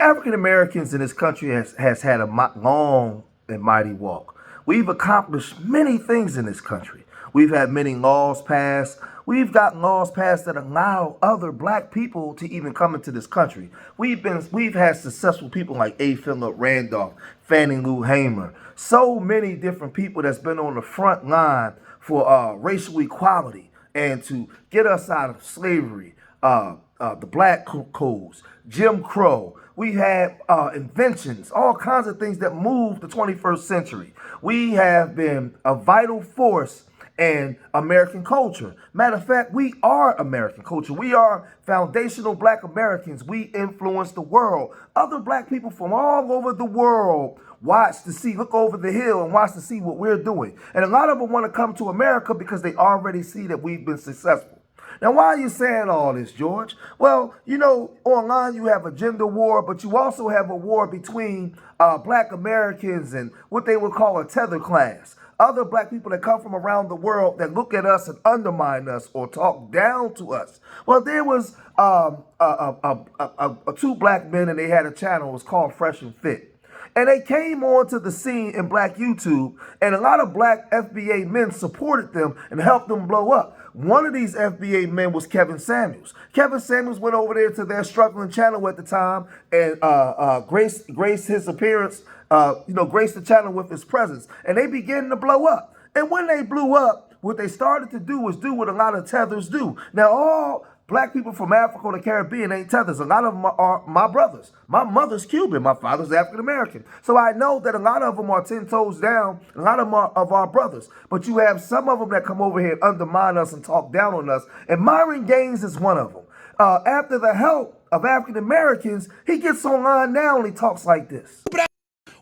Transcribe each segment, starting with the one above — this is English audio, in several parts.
African Americans in this country has had a long and mighty walk. We've accomplished many things in this country. We've had many laws passed. We've gotten laws passed that allow other black people to even come into this country. We've had successful people like A. Philip Randolph, Fannie Lou Hamer, so many different people that's been on the front line for racial equality and to get us out of slavery, the black codes, Jim Crow. We had inventions, all kinds of things that moved the 21st century. We have been a vital force in American culture. Matter of fact, we are American culture. We are foundational black Americans. We influence the world. Other black people from all over the world look over the hill and watch to see what we're doing. And a lot of them want to come to America because they already see that we've been successful. Now, why are you saying all this, George? Well, online you have a gender war, but you also have a war between black Americans and what they would call a tether class. Other black people that come from around the world that look at us and undermine us or talk down to us. Well, there was two black men and they had a channel. It was called Fresh and Fit. And they came onto the scene in black YouTube, and a lot of black FBA men supported them and helped them blow up. One of these FBA men was Kevin Samuels. Kevin Samuels went over there to their struggling channel at the time and graced his appearance, graced the channel with his presence. And they began to blow up. And when they blew up, what they started to do was do what a lot of tethers do. Now, all black people from Africa or the Caribbean ain't tethers. A lot of them are my brothers. My mother's Cuban. My father's African American. So I know that a lot of them are 10 toes down. A lot of them are of our brothers. But you have some of them that come over here and undermine us and talk down on us. And Myron Gaines is one of them. After the help of African Americans, he gets online now and he talks like this.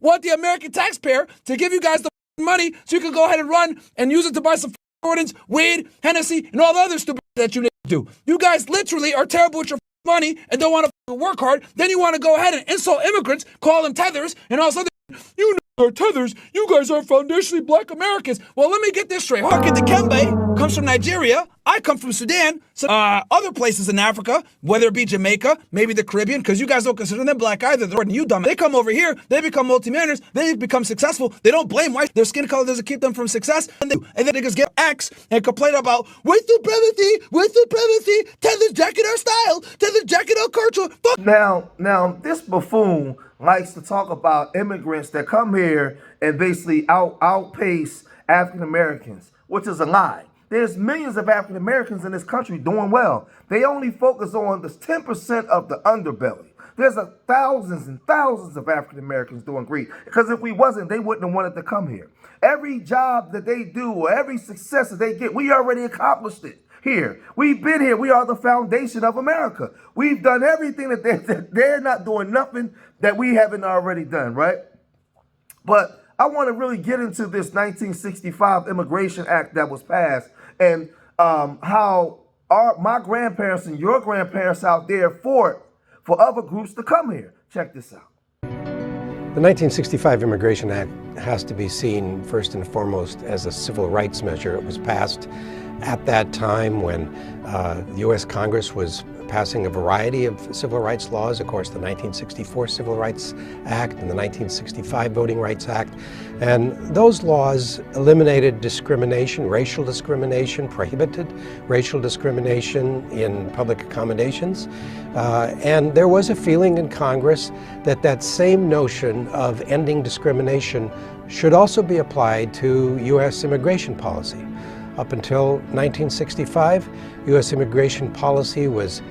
Want the American taxpayer to give you guys the money so you can go ahead and run and use it to buy some Jordans, weed, Hennessy, and all the other stupid that you need to do. You guys literally are terrible with your money and don't want to work hard. Then you want to go ahead and insult immigrants, call them tethers, and all this other. You are tethers. You guys are foundationally black Americans. Well, let me get this straight. Harkin Dikembe comes from Nigeria. I come from Sudan. So, other places in Africa, whether it be Jamaica, maybe the Caribbean, because you guys don't consider them black either. They're you dumb. They come over here. They become multimillionaires. They become successful. They don't blame white. Their skin color doesn't keep them from success. And then niggas get X and complain about white supremacy, tethers jacking our style, tethers jacking our culture. Fuck. Now, this buffoon likes to talk about immigrants that come here and basically outpace African Americans, which is a lie. There's millions of African Americans in this country doing well. They only focus on the 10% of the underbelly. There's thousands and thousands of African Americans doing great. Because if we wasn't, they wouldn't have wanted to come here. Every job that they do or every success that they get, we already accomplished it here. We've been here. We are the foundation of America. We've done everything that they're not doing nothing that we haven't already done, right? But I want to really get into this 1965 Immigration Act that was passed and how my grandparents and your grandparents out there fought for other groups to come here. Check this out. The 1965 Immigration Act has to be seen first and foremost as a civil rights measure. It was passed at that time when the U.S. Congress was passing a variety of civil rights laws, of course, the 1964 Civil Rights Act and the 1965 Voting Rights Act. And those laws eliminated discrimination, racial discrimination, prohibited racial discrimination in public accommodations. And there was a feeling in Congress that that same notion of ending discrimination should also be applied to U.S. immigration policy. Up until 1965, U.S. immigration policy was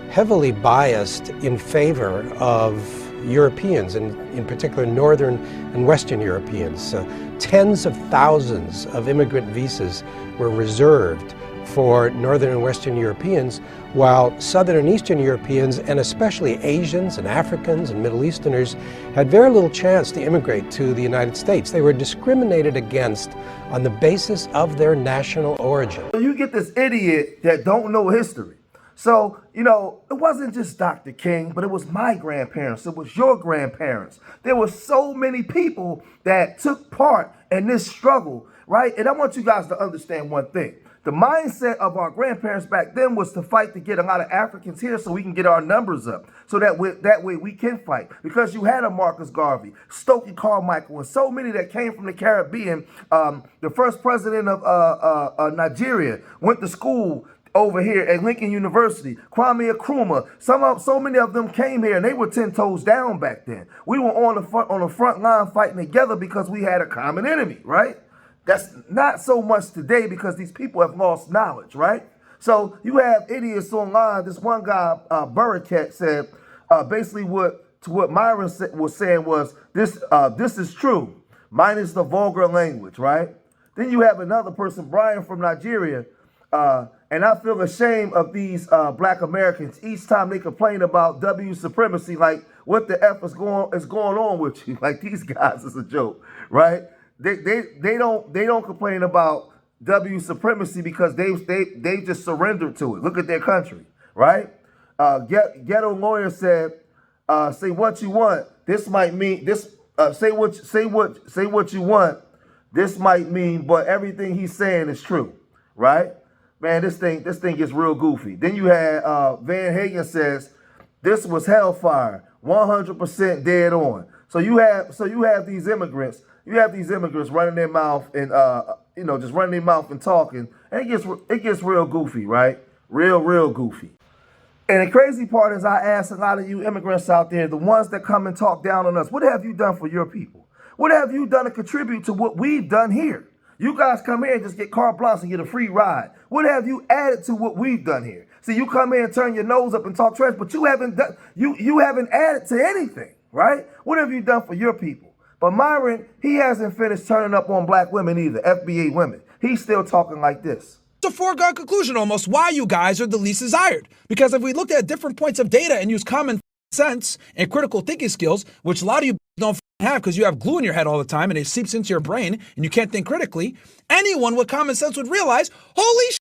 heavily biased in favor of Europeans, and in particular Northern and Western Europeans. Tens of thousands of immigrant visas were reserved for Northern and Western Europeans, while Southern and Eastern Europeans, and especially Asians and Africans and Middle Easterners, had very little chance to immigrate to the United States. They were discriminated against on the basis of their national origin. You get this idiot that don't know history. So, it wasn't just Dr. King, but it was my grandparents. It was your grandparents. There were so many people that took part in this struggle, right? And I want you guys to understand one thing. The mindset of our grandparents back then was to fight to get a lot of Africans here so we can get our numbers up. So that way we can fight. Because you had a Marcus Garvey, Stokely Carmichael, and so many that came from the Caribbean. The first president of Nigeria went to school over here at Lincoln University. Kwame Nkrumah, so many of them came here and they were 10 toes down back then. We were on the front line fighting together because we had a common enemy, right? That's not so much today because these people have lost knowledge, right? So you have idiots online. This one guy, Burricat, said basically what Myron was saying was this is true, minus the vulgar language, right? Then you have another person, Brian from Nigeria, and I feel ashamed of these black Americans each time they complain about W supremacy. Like, what the F is going on with you? Like, these guys is a joke, right? They don't complain about W supremacy because they just surrendered to it. Look at their country, right? Ghetto lawyer said, "Say what you want. This might mean this. Say what you want. This might mean, but everything he's saying is true, right?" Man, this thing gets real goofy. Then you had Van Hagen says, "This was hellfire, 100% dead on." So you have these immigrants. You have these immigrants running their mouth and just running their mouth and talking, and it gets real goofy, right? Real goofy. And the crazy part is, I ask a lot of you immigrants out there, the ones that come and talk down on us, what have you done for your people? What have you done to contribute to what we've done here? You guys come here and just get carte blanche and get a free ride. What have you added to what we've done here? See, you come here and turn your nose up and talk trash, but you haven't added to anything, right? What have you done for your people? But Myron, he hasn't finished turning up on black women either, FBA women. He's still talking like this. It's a foregone conclusion almost why you guys are the least desired. Because if we looked at different points of data and use common sense and critical thinking skills, which a lot of you don't have because you have glue in your head all the time and it seeps into your brain and you can't think critically, anyone with common sense would realize, holy shit,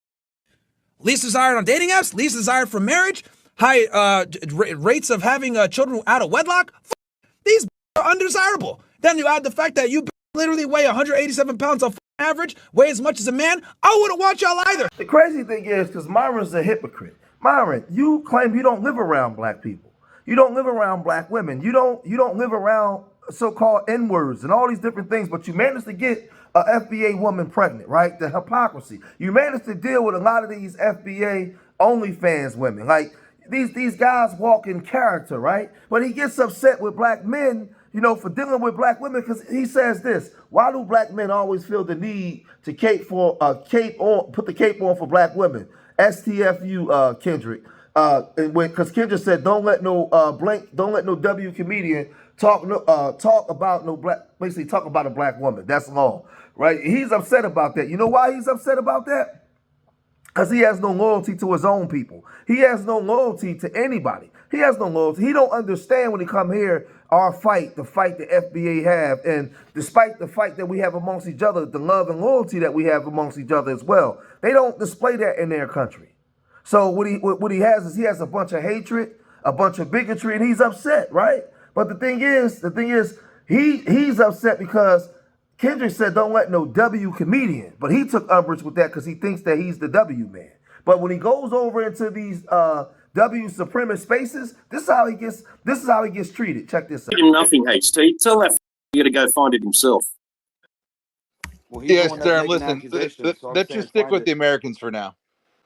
least desired on dating apps, least desired for marriage, high rates of having children out of wedlock, these are undesirable. Then you add the fact that you literally weigh 187 pounds on average, weigh as much as a man, I wouldn't want y'all either. The crazy thing is, because Myron's a hypocrite. Myron, you claim you don't live around black people. You don't live around black women. You don't live around so-called N-words and all these different things, but you managed to get a FBA woman pregnant, right? The hypocrisy. You managed to deal with a lot of these FBA OnlyFans women. Like, these guys walk in character, right? But he gets upset with black men, for dealing with black women, because he says this: why do black men always feel the need to put the cape on for black women? STFU, Kendrick. Because Kendrick said, don't let no W comedian talk about a black woman. That's law, right? He's upset about that. You know why he's upset about that? Because he has no loyalty to his own people. He has no loyalty to anybody. He has no loyalty. He don't understand when he come here, the fight the FBA have, and despite the fight that we have amongst each other, the love and loyalty that we have amongst each other as well. They don't display that in their country. So what he has is he has a bunch of hatred, a bunch of bigotry, and he's upset, right? But the thing is, he's upset because Kendrick said, don't let no W comedian. But he took umbrage with that because he thinks that he's the W man. But when he goes over into these W supremacist spaces, this is how he gets treated. Check this out. Nothing, HT. Tell that to go find it himself. Well, yes, sir. Listen, let's just stick with the Americans for now.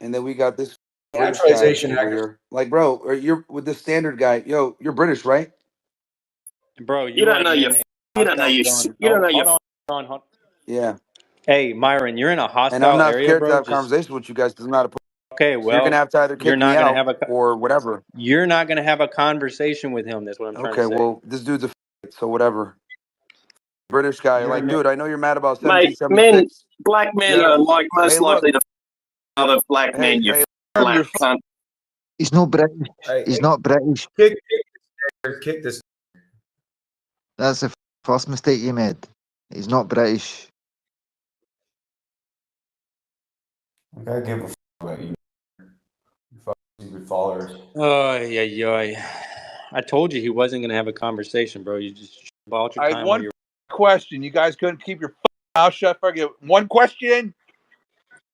And then we got this naturalization over here. Like, bro, you're with the standard guy. Yo, you're British, right? Bro, you don't know your Hold on. Yeah. Hey, Myron, you're in a hostile And I'm not area, scared bro. to have a conversation with you guys because I'm not a. Okay, So well, you're gonna have to either kick me out or whatever. You're not gonna have a conversation with him. That's what I'm trying to say. Okay, well, this dude's a so whatever. British guy, like, dude, I know you're mad about 1776. Black men are like most likely to other black men. You black cunt. He's not British. He's not British. Kick this. That's the first mistake you made. He's not British. I gotta give a about you. You stupid followers. Oh, yeah. I told you he wasn't gonna have a conversation, bro. You just bought your time. I had one question. You guys couldn't keep your mouth shut. Forget one question.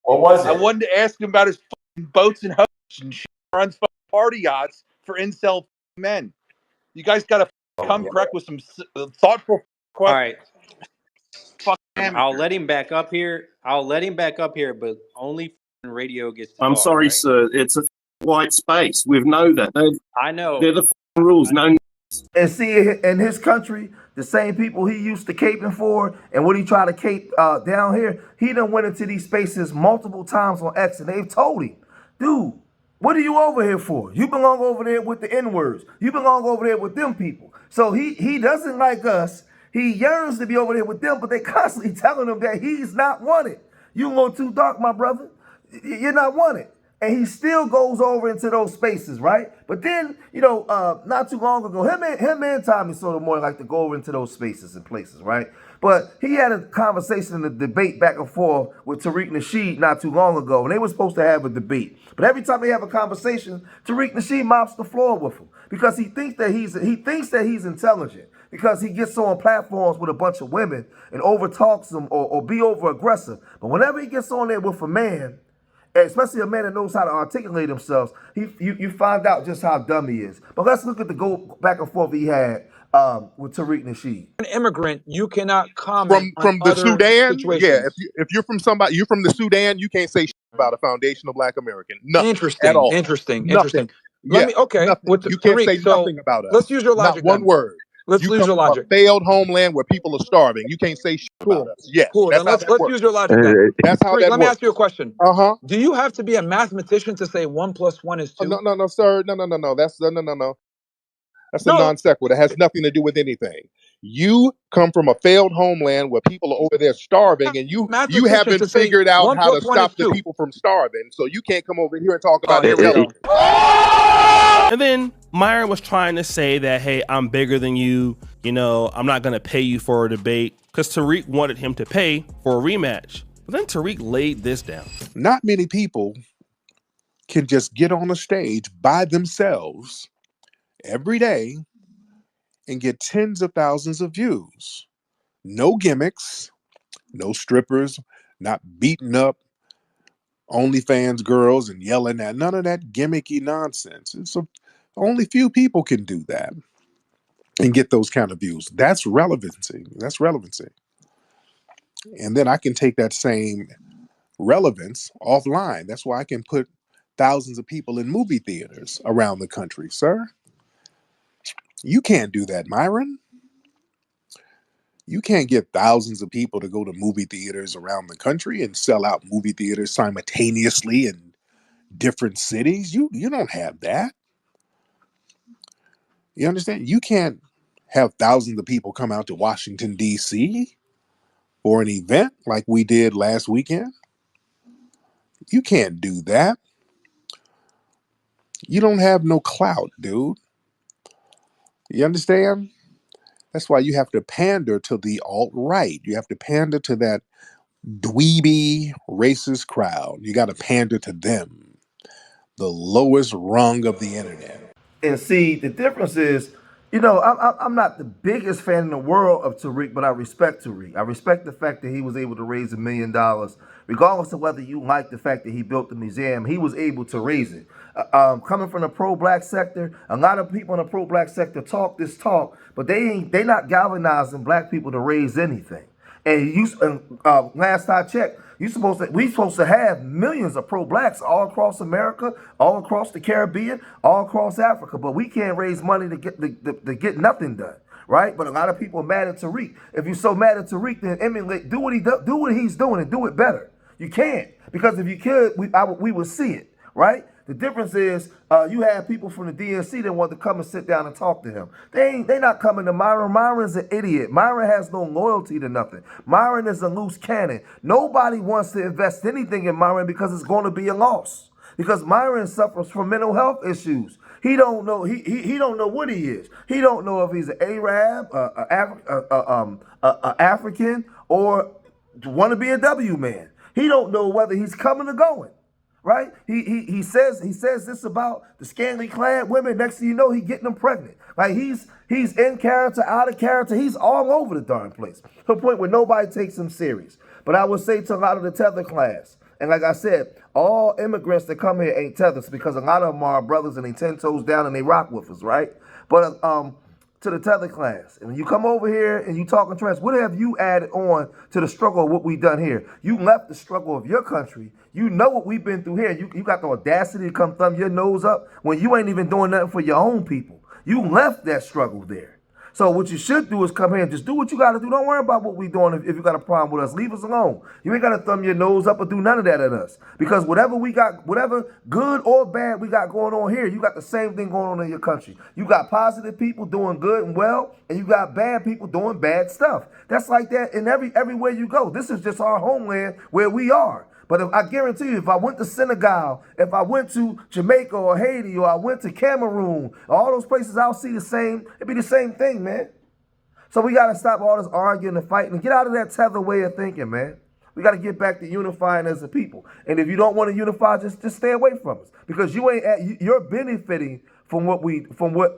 What was I it? wanted to ask him about his fucking boats and hosts and shit, runs fucking party yachts for incel men. You guys got to come correct with some thoughtful All questions. right. Fucking I'll amateur. let him back up here. But only radio gets to I'm talk. sorry, Right? sir. It's a white space. We know that. I know. They're the rules. No. And see, in his country, the same people he used to caping for, and what he tried to cape down here, he done went into these spaces multiple times on X, and they've told him, dude, what are you over here for? You belong over there with the N-words. You belong over there with them people. So he doesn't like us. He yearns to be over there with them, but they constantly telling him that he's not wanted. You go too dark, my brother. You're not wanted. And he still goes over into those spaces, right? But then, not too long ago, him and Tommy Sotomayor like to go over into those spaces and places, right? But he had a conversation and a debate back and forth with Tariq Nasheed not too long ago, and they were supposed to have a debate. But every time they have a conversation, Tariq Nasheed mops the floor with him because he thinks that he's intelligent because he gets on platforms with a bunch of women and overtalks them or be over aggressive. But whenever he gets on there with a man, especially a man that knows how to articulate themselves, you find out just how dumb he is. But let's look at the go back and forth he had with Tariq Nasheed. An immigrant, you cannot comment From on the other Sudan. Yeah, situations. if you're from you're from the Sudan, you can't say shit about a foundational Black American. Nothing at Interesting, all. interesting, Nothing. interesting. Yeah, Okay. nothing. With You can't Tariq, say so nothing about us. let's use your Not logic one then. word. Let's You use come your from a logic. failed homeland where people are starving. You can't say shit about Cool. us. Yes, Cool. that's Then how let's that use works. your logic then. That's how Tariq, that let me works. ask you a question. Uh-huh. Do you have to be a mathematician to say 1 + 1 is 2? No, sir. No. That's no. That's a No. non sequitur. It has nothing to do with anything. You come from a failed homeland where people are over there starving, and you Mathematician haven't to say figured out 1 how to + 1 is stop the 2. people from starving. So you can't come over here and talk Oh, about here we go. intelligence. And then Myron was trying to say that, hey, I'm bigger than you. I'm not going to pay you for a debate because Tariq wanted him to pay for a rematch. But then Tariq laid this down. Not many people can just get on a stage by themselves every day and get tens of thousands of views. No gimmicks, no strippers, not beating up OnlyFans girls and yelling at none of that gimmicky nonsense. Only few people can do that and get those kind of views. That's relevancy. And then I can take that same relevance offline. That's why I can put thousands of people in movie theaters around the country, sir. You can't do that, Myron. You can't get thousands of people to go to movie theaters around the country and sell out movie theaters simultaneously in different cities. You don't have that. You understand? You can't have thousands of people come out to Washington, D.C. for an event like we did last weekend. You can't do that. You don't have no clout, dude. You understand? That's why you have to pander to the alt-right. You have to pander to that dweeby, racist crowd. You got to pander to them, the lowest rung of the internet. And see, the difference is, I'm not the biggest fan in the world of Tariq, but I respect Tariq. I respect the fact that he was able to raise $1 million, regardless of whether you like the fact that he built the museum. He was able to raise it. Coming from the pro-black sector, a lot of people in the pro-black sector talk this talk, but they not galvanizing black people to raise anything. And last I checked, we supposed to have millions of pro-blacks all across America, all across the Caribbean, all across Africa, but we can't raise money to get nothing done, right? But a lot of people are mad at Tariq. If you're so mad at Tariq, then emulate, do what he's doing and do it better. You can't, because if you could, we would see it, right? The difference is you have people from the DNC that want to come and sit down and talk to him. They not coming to Myron. Myron's an idiot. Myron has no loyalty to nothing. Myron is a loose cannon. Nobody wants to invest anything in Myron because it's going to be a loss. Because Myron suffers from mental health issues. He don't know. He don't know what he is. He don't know if he's an Arab, African, or want to be a W man. He don't know whether he's coming or going. Right? He says this about the scantily clad women. Next thing you know, he getting them pregnant. Like he's in character, out of character. He's all over the darn place to the point where nobody takes him serious. But I would say to a lot of the tether class, And like I said, all immigrants that come here ain't tethers because a lot of them are our brothers and they 10 toes down and they rock with us, right? But to the tether class, and when you come over here and you talking trash, what have you added on to the struggle of what we done here? You left the struggle of your country. You know what we've been through here. You got the audacity to come thumb your nose up when you ain't even doing nothing for your own people. You left that struggle there. So what you should do is come here and just do what you got to do. Don't worry about what we doing if you got a problem with us. Leave us alone. You ain't got to thumb your nose up or do none of that at us. Because whatever we got, whatever good or bad we got going on here, you got the same thing going on in your country. You got positive people doing good and well, and you got bad people doing bad stuff. That's like that in everywhere you go. This is just our homeland where we are. But I guarantee you, if I went to Senegal, if I went to Jamaica or Haiti, or I went to Cameroon, all those places, I'll see the same. It'd be the same thing, man. So we got to stop all this arguing and fighting and get out of that tether way of thinking, man. We got to get back to unifying as a people. And if you don't want to unify, just stay away from us because you're benefiting from what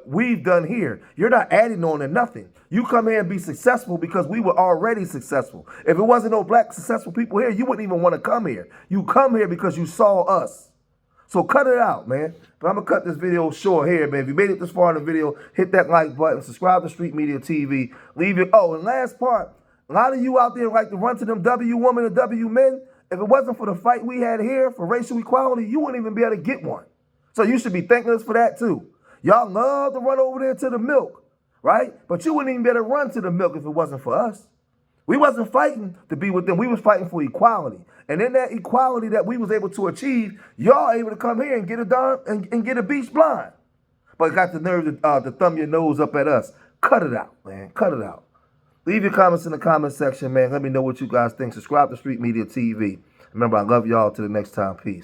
we've done here. You're not adding on to nothing. You come here and be successful because we were already successful. If it wasn't no black successful people here, you wouldn't even want to come here. You come here because you saw us. So cut it out, man. But I'm going to cut this video short here, man. If you made it this far in the video, hit that like button, subscribe to Street Media TV, leave it. Oh, and last part, a lot of you out there like to run to them W women and W men. If it wasn't for the fight we had here for racial equality, you wouldn't even be able to get one. So you should be thanking us for that too. Y'all love to run over there to the milk, right? But you wouldn't even be able to run to the milk if it wasn't for us. We wasn't fighting to be with them. We was fighting for equality. And in that equality that we was able to achieve, y'all able to come here and get and get a beach blind. But got the nerve to thumb your nose up at us. Cut it out, man. Cut it out. Leave your comments in the comment section, man. Let me know what you guys think. Subscribe to Street Media TV. Remember, I love y'all. Till the next time. Peace.